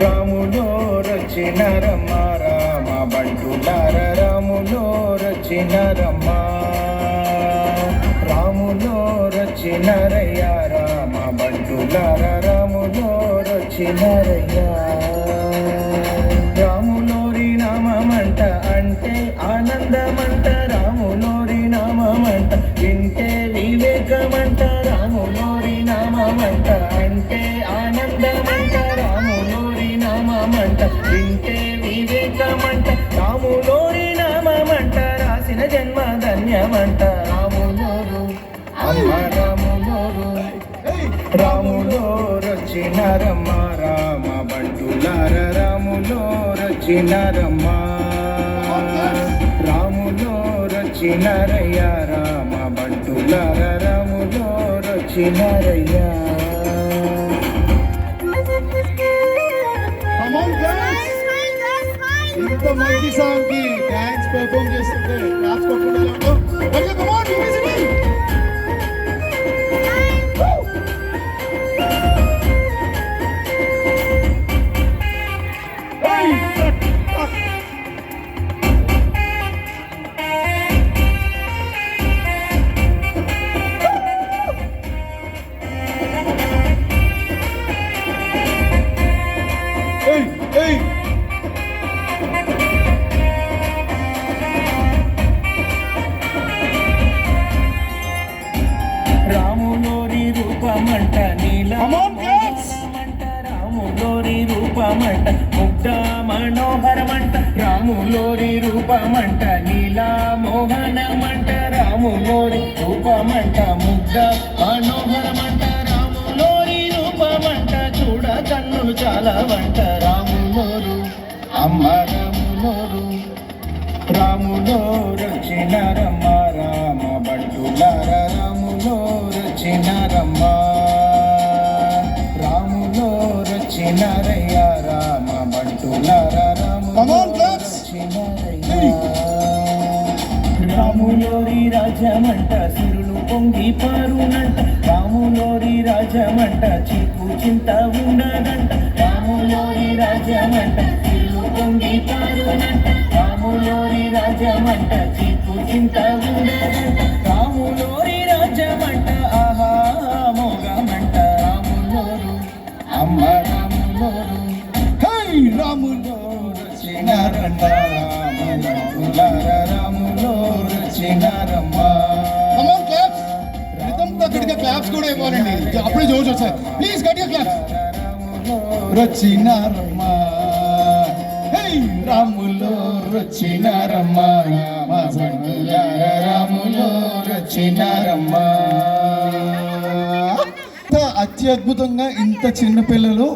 రాములో రచిన రమ్మ రామ బంటులార రాములో రచిన రమ్మ రాములో రచినరయ్య రామ బంటులార రాములో రచినరయ్య రాములోరి నామమంట అంటే ఆనందమంట రాములోరి నామమంట వింటే వివేకమంట రాములోరి నామమంట అంటే ఆనందమంట రాములోరి నామమంట వింటే వివేకమంట రాములోరి నామమంట రాసిన జన్మ ధన్యమంట రాములోరు అమ్మ రాములోరు రాములో రచిన రమ్మ రామ బంటులార రాములో రచిన రమ్మ రాములో రచినరయ్య రామ బంటులార రాములో రచినరయ్య. ఇంత మంచి సాంగ్ కి డాన్స్ పర్ఫార్మ్ చేస్తుంటే క్లాస్ రాములోరి రూపమంట నీలమంట రాములోరి రూపమంట ముగ్ధ మనోహరమంట రాములోరి రూపమంట నీలా మోహనమంట రాములోరి రూపమంట ముగ్ధ మనోహరమంట రాములోరి రూపమంట చూడ కన్నులు చాలా వంట రాములోరు అమ్మ రాములోరు రాములో రచిన రమ్మ రామ బంటులార రాములో రచిన రమ్మ రాములో రచినరయ్య రామ బంటులార రాములో రచినరయ్య రాములోరి రాజమంట సిరులు పొంగి పారునంట రాములోరి రాజమంట చీకు చింత ఉండదంట రాములోరి రాజమంట సిరులు పొంగి పారునంట రాములోరి రాజమంట చీకు చింత ఉండదంట రాములోరి రాజమంట ఆహా మోగమంట రాములోరు అమ్మ రాములోరు రాములో రచినారంట రాములార రాములో రచినారమ్మ. క్లాప్స్ కూడా ఇవ్వాలండి, అప్పుడే జోష్ వస్తాయి. ప్లీజ్ గట్టిగా క్లాప్స్. రచినారమ్మ రాములో రచినారమ్మ రాములో రచినారమ్మ. అత్యద్భుతంగా ఇంత చిన్న పిల్లలు